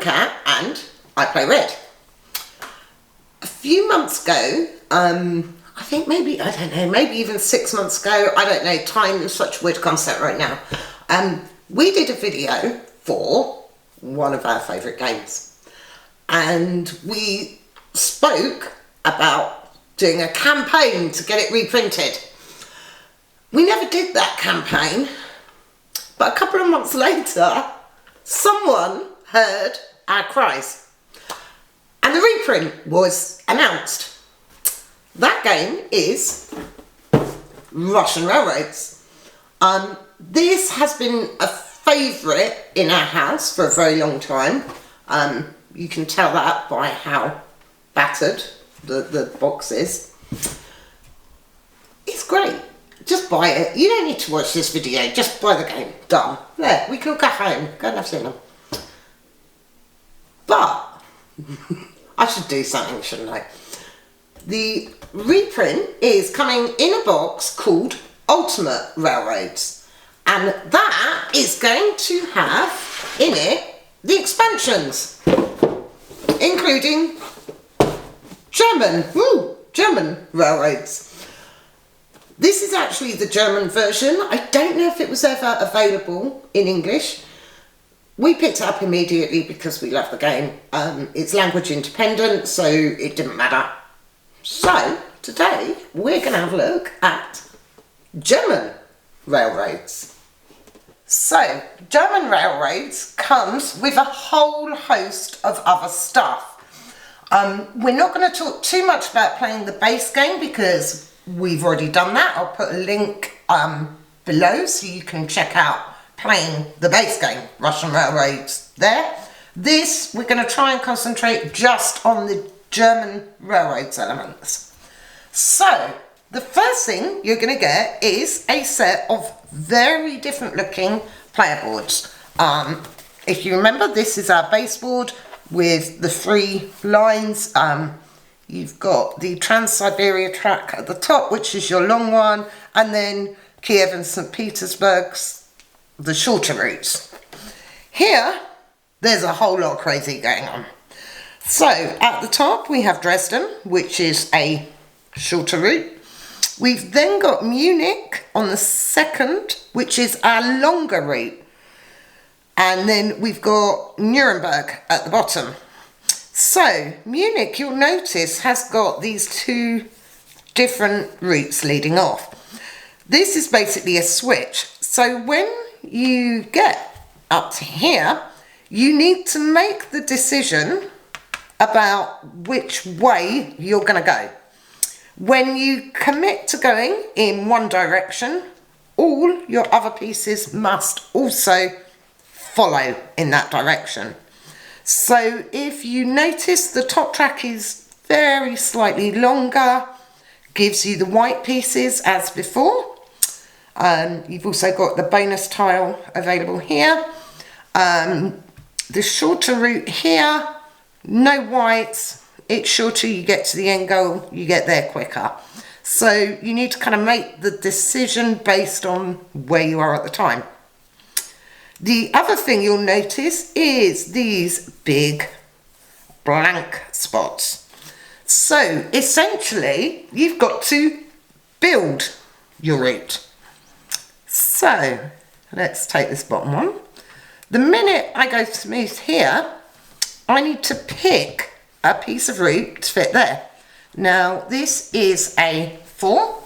Kat and I Play Red. A few months ago, I think maybe, I don't know, maybe even 6 months ago, I don't know, time is such a weird concept right now. We did a video for one of our favourite games. And we spoke about doing a campaign to get it reprinted. We never did that campaign, but a couple of months later, someone heard our cries and the reprint was announced. That game is Russian Railroads. This has been a favourite in our house for a very long time. You can tell that by how battered the box is. It's great. Just buy it. You don't need to watch this video. Just buy the game. Done. There, we can go home. Go and have dinner. But I should do something, shouldn't I? The reprint is coming in a box called Ultimate Railroads. And that is going to have in it the expansions, including German Railroads. This is actually the German version. I don't know if it was ever available in English. We picked it up immediately because we love the game. It's language independent, so it didn't matter. So, today we're going to have a look at German Railroads. So, German Railroads comes with a whole host of other stuff. We're not going to talk too much about playing the base game because we've already done that. I'll put a link below so you can check out playing the base game, Russian Railroads, there. This, we're going to try and concentrate just on the German Railroads elements. So, the first thing you're going to get is a set of very different looking player boards. If you remember, this is our base board with the 3 lines. You've got the Trans-Siberia track at the top, which is your long one, and then Kiev and St. Petersburg's, the shorter routes. Here, there's a whole lot of crazy going on. So, at the top we have Dresden, which is a shorter route. We've then got Munich on the second, which is our longer route. And then we've got Nuremberg at the bottom. So, Munich, you'll notice, has got these 2 different routes leading off. This is basically a switch. So, when you get up to here, you need to make the decision about which way you're going to go. When you commit to going in one direction, all your other pieces must also follow in that direction. So if you notice, the top track is very slightly longer, gives you the white pieces as before. You've also got the bonus tile available here. The shorter route here, no whites. It's shorter, you get to the end goal, you get there quicker. So you need to kind of make the decision based on where you are at the time. The other thing you'll notice is these big blank spots. So essentially, you've got to build your route. So let's take this bottom one. The minute I go smooth here, I need to pick a piece of route to fit there. Now this is a 4.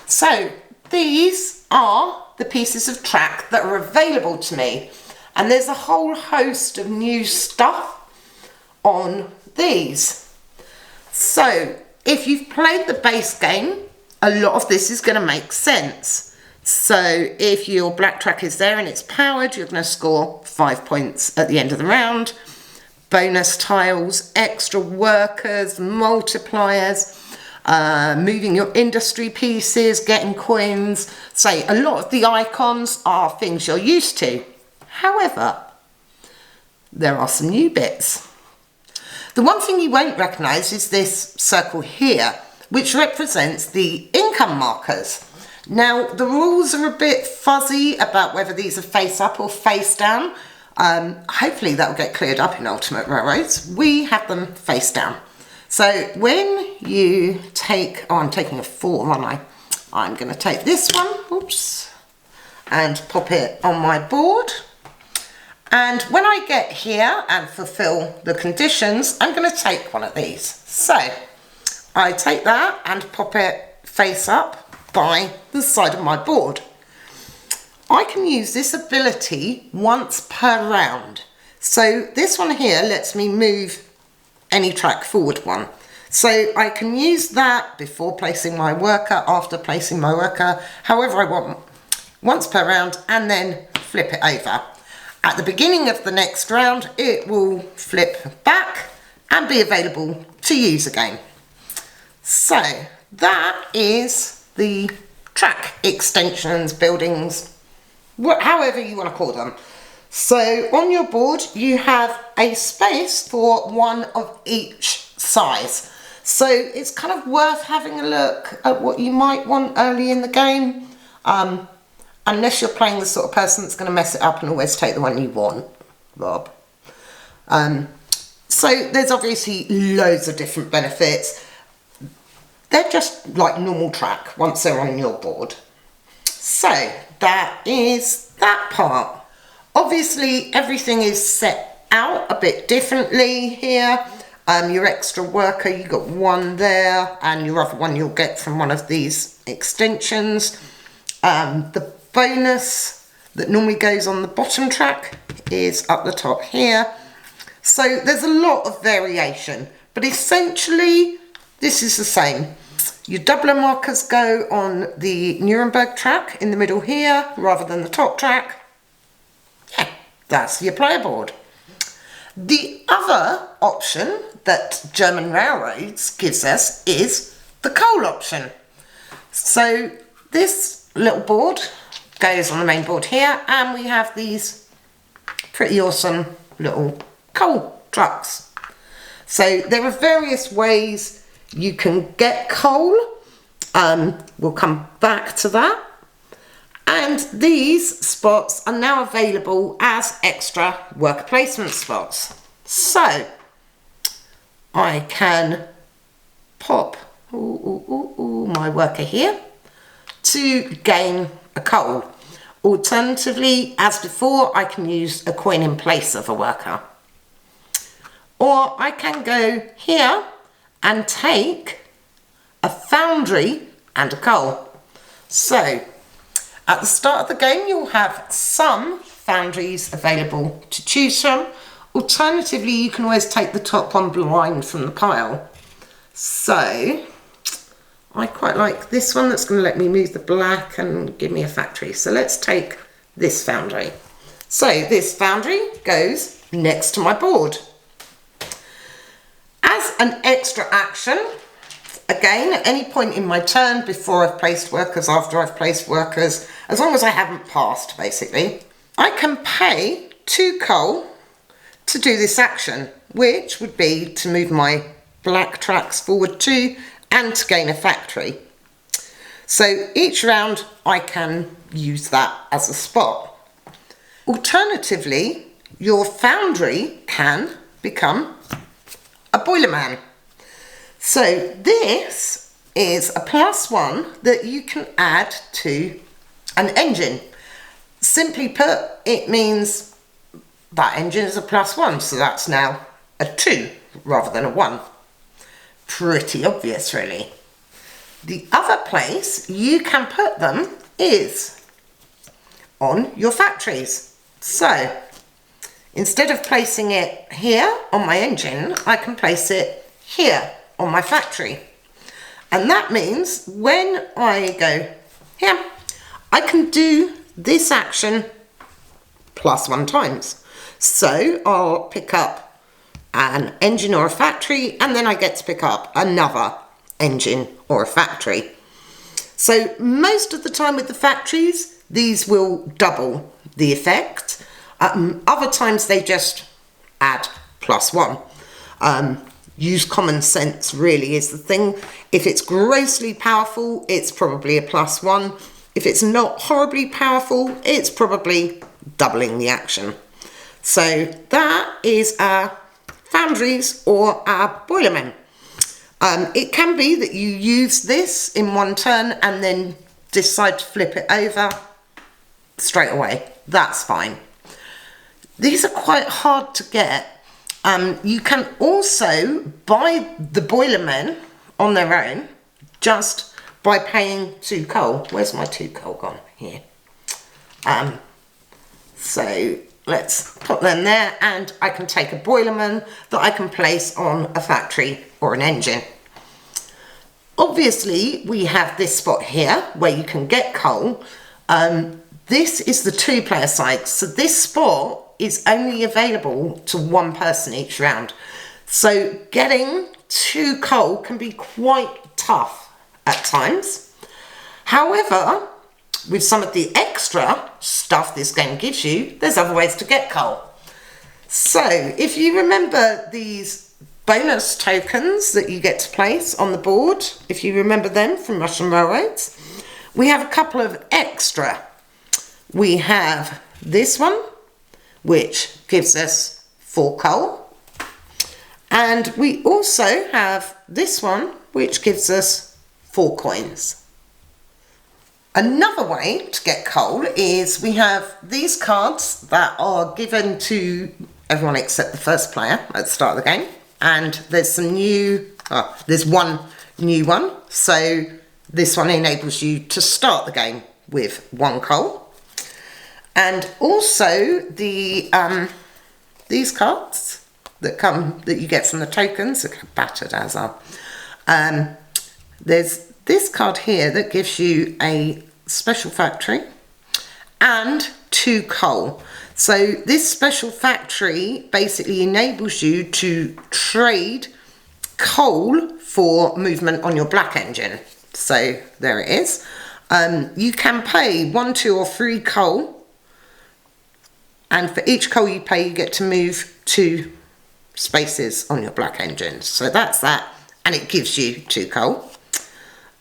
So these are the pieces of track that are available to me. And there's a whole host of new stuff on these. So if you've played the base game, a lot of this is going to make sense. So if your black track is there and it's powered, you're going to score 5 points at the end of the round. Bonus tiles, extra workers, multipliers, moving your industry pieces, getting coins. Say, a lot of the icons are things you're used to. However, there are some new bits. The one thing you won't recognise is this circle here, which represents the income markers. Now, the rules are a bit fuzzy about whether these are face up or face down. Hopefully that will get cleared up in Ultimate Railroads. We have them face down. So when you take, oh, I'm taking a 4, aren't I? I'm going to take this one, oops, and pop it on my board. And when I get here and fulfill the conditions, I'm going to take one of these. So I take that and pop it face up by the side of my board. I can use this ability once per round. So this one here lets me move any track forward one. So I can use that before placing my worker, after placing my worker, however I want, once per round, and then flip it over. At the beginning of the next round, it will flip back and be available to use again. So that is the track extensions, buildings, however you want to call them. So on your board, you have a space for one of each size. So it's kind of worth having a look at what you might want early in the game. Unless you're playing the sort of person that's going to mess it up and always take the one you want, Rob. So there's obviously loads of different benefits. They're just like normal track once they're on your board. So that is that part. Obviously everything is set out a bit differently here. Your extra worker, you got one there, and your other one you'll get from one of these extensions. The bonus that normally goes on the bottom track is up the top here. So there's a lot of variation, but essentially this is the same. Your doubler markers go on the Nuremberg track in the middle here rather than the top track. Yeah, that's your player board. The other option that German Railroads gives us is the coal option. So this little board goes on the main board here, and we have these pretty awesome little coal trucks. So there are various ways you can get coal. We'll come back to that. And these spots are now available as extra worker placement spots. So I can pop my worker here to gain a coal. Alternatively, as before, I can use a coin in place of a worker. Or I can go here and take a foundry and a coal. So at the start of the game, you'll have some foundries available to choose from. Alternatively, you can always take the top one blind from the pile. So I quite like this one that's going to let me move the black and give me a factory. So let's take this foundry. So this foundry goes next to my board. As an extra action, again, at any point in my turn, before I've placed workers, after I've placed workers, as long as I haven't passed, basically, I can pay 2 coal to do this action, which would be to move my black tracks forward 2 and to gain a factory. So each round I can use that as a spot. Alternatively, your foundry can become a boilerman. So this is a +1 that you can add to an engine. Simply put, it means that engine is a +1, so that's now a 2 rather than a 1. Pretty obvious, really. The other place you can put them is on your factories. So instead of placing it here on my engine, I can place it here on my factory. And that means when I go here, I can do this action +1 times. So I'll pick up an engine or a factory, and then I get to pick up another engine or a factory. So most of the time with the factories, these will double the effect. Other times they just add +1. Use common sense really is the thing. If it's grossly powerful, it's probably a +1. If it's not horribly powerful, it's probably doubling the action. So that is our foundries or our boilermen. It can be that you use this in one turn and then decide to flip it over straight away. That's fine. These are quite hard to get. You can also buy the boilermen on their own just by paying 2 coal. Where's my 2 coal gone? Here. So let's put them there, and I can take a boilerman that I can place on a factory or an engine. Obviously, we have this spot here where you can get coal. This is the 2-player side, so this spot is only available to 1 person each round. So getting 2 coal can be quite tough at times. However, with some of the extra stuff this game gives you, there's other ways to get coal. So if you remember these bonus tokens that you get to place on the board, if you remember them from Russian Railroads, we have a couple of extra. We have this one, which gives us 4 coal, and we also have this one, which gives us 4 coins. Another way to get coal is we have these cards that are given to everyone except the first player at the start of the game. And there's some new, there's one new one. So this one enables you to start the game with 1 coal. And also the these cards that you get from the tokens, are battered as are. There's this card here that gives you a special factory and 2 coal. So this special factory basically enables you to trade coal for movement on your black engine. So there it is. You can pay 1, 2 or 3 coal, and for each coal you pay you get to move 2 spaces on your black engine. So that's that, and it gives you 2 coal.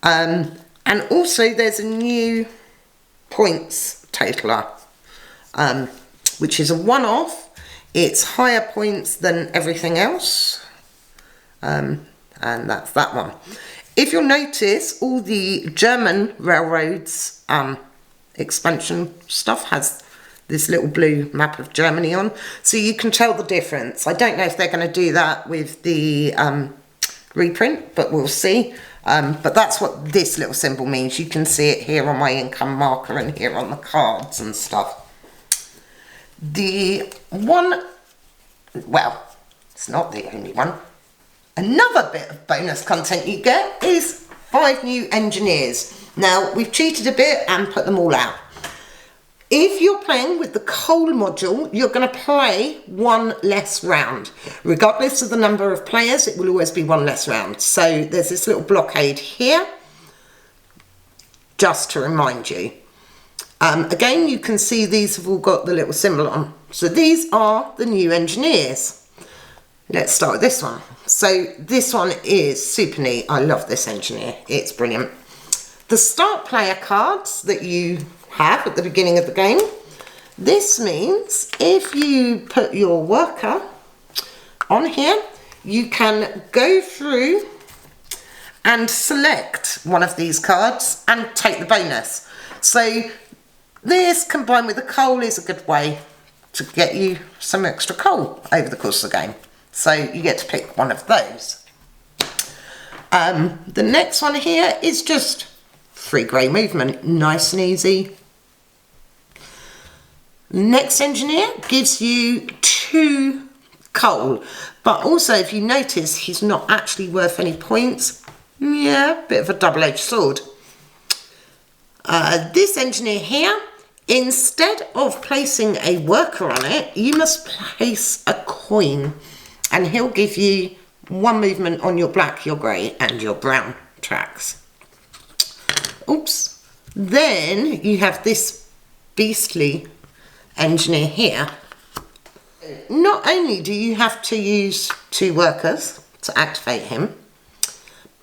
And also there's a new points totaler, which is a one-off. It's higher points than everything else, and that's that one. If you'll notice, all the German railroads expansion stuff has this little blue map of Germany on, so you can tell the difference. I don't know if they're going to do that with the reprint, but we'll see. But that's what this little symbol means. You can see it here on my income marker and here on the cards and stuff. The one, well, it's not the only one. Another bit of bonus content you get is 5 new engineers. Now, we've cheated a bit and put them all out. If you're playing with the coal module, you're going to play 1 less round. Regardless of the number of players, it will always be 1 less round. So there's this little blockade here, just to remind you. Again, you can see these have all got the little symbol on. So these are the new engineers. Let's start with this one. So this one is super neat. I love this engineer. It's brilliant. The start player cards that you have at the beginning of the game, this means if you put your worker on here, you can go through and select one of these cards and take the bonus. So this combined with the coal is a good way to get you some extra coal over the course of the game. So you get to pick one of those. The next one here is just free grey movement, nice and easy. Next engineer gives you 2 coal, but also if you notice he's not actually worth any points. Yeah, bit of a double-edged sword. This engineer here, instead of placing a worker on it, you must place a coin, and he'll give you 1 movement on your black, your grey and your brown tracks. Oops. Then you have this beastly engineer here. Not only do you have to use 2 workers to activate him,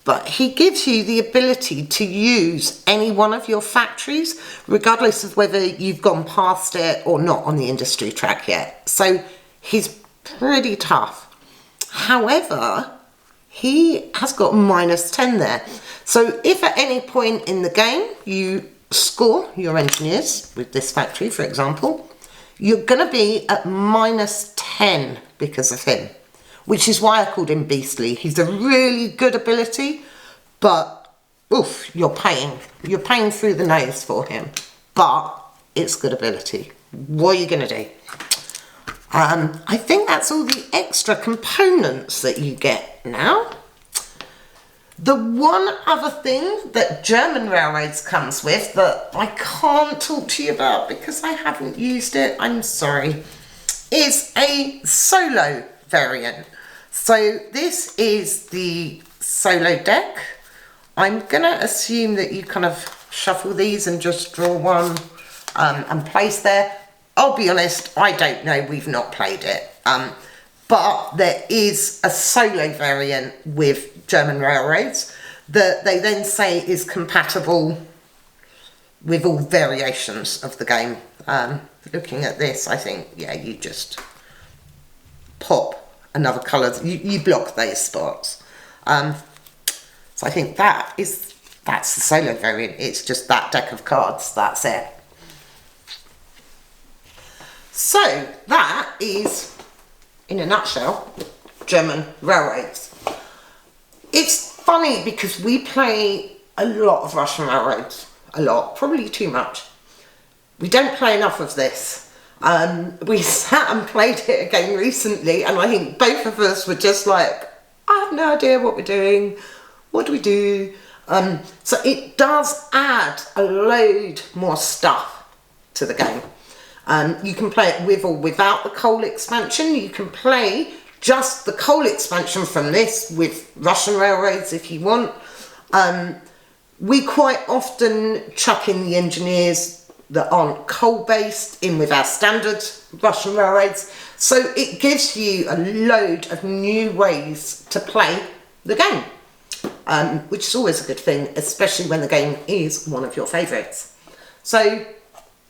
but he gives you the ability to use any one of your factories, regardless of whether you've gone past it or not on the industry track yet. So he's pretty tough. However, he has got -10 there. So if at any point in the game you score your engineers with this factory, for example, you're going to be at -10 because of him, which is why I called him Beastly. He's a really good ability, but oof, you're paying through the nose for him, but it's good ability. What are you going to do? I think that's all the extra components that you get now. The one other thing that German Railroads comes with that I can't talk to you about because I haven't used it, I'm sorry, is a solo variant. So this is the solo deck. I'm gonna assume that you kind of shuffle these and just draw one and place there. I'll be honest, I don't know, we've not played it. But there is a solo variant with German Railroads that they then say is compatible with all variations of the game. Looking at this, I think, yeah, you just pop another colour, you block those spots. So I think that's the solo variant. It's just that deck of cards, that's it. So that is, in a nutshell, German Railroads. It's funny because we play a lot of Russian Railroads, a lot, probably too much. We don't play enough of this. We sat and played it again recently, and I think both of us were just like, I have no idea what we're doing. What do we do? So it does add a load more stuff to the game. You can play it with or without the coal expansion. You can play just the coal expansion from this with Russian Railroads if you want. We quite often chuck in the engineers that aren't coal based in with our standard Russian Railroads. So it gives you a load of new ways to play the game, which is always a good thing, especially when the game is one of your favourites. So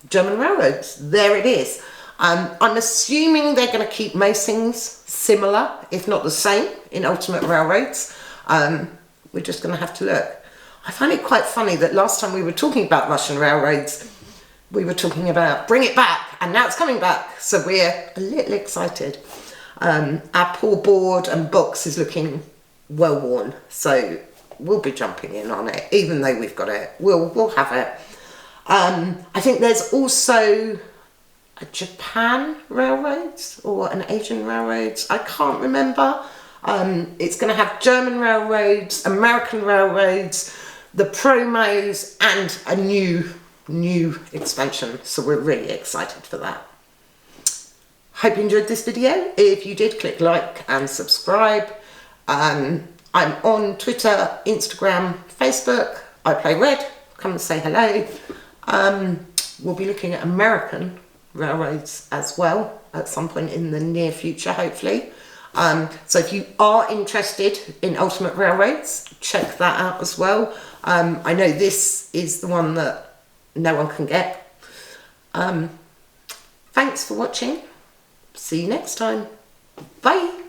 German Railroads, there it is. I'm assuming they're going to keep most things similar, if not the same, in Ultimate Railroads. We're just going to have to look. I find it quite funny that last time we were talking about Russian Railroads, we were talking about bring it back, and now it's coming back. So we're a little excited. Our poor board and box is looking well worn, so we'll be jumping in on it, even though we've got it. We'll have it. I think there's also a Japan Railroads or an Asian Railroads. I can't remember. It's going to have German Railroads, American Railroads, the promos, and a new expansion. So we're really excited for that. Hope you enjoyed this video. If you did, click like and subscribe. I'm on Twitter, Instagram, Facebook. I play Red. Come and say hello. We'll be looking at American Railroads as well at some point in the near future, hopefully. So if you are interested in Ultimate Railroads, check that out as well. I know this is the one that no one can get. Thanks for watching. See you next time. Bye.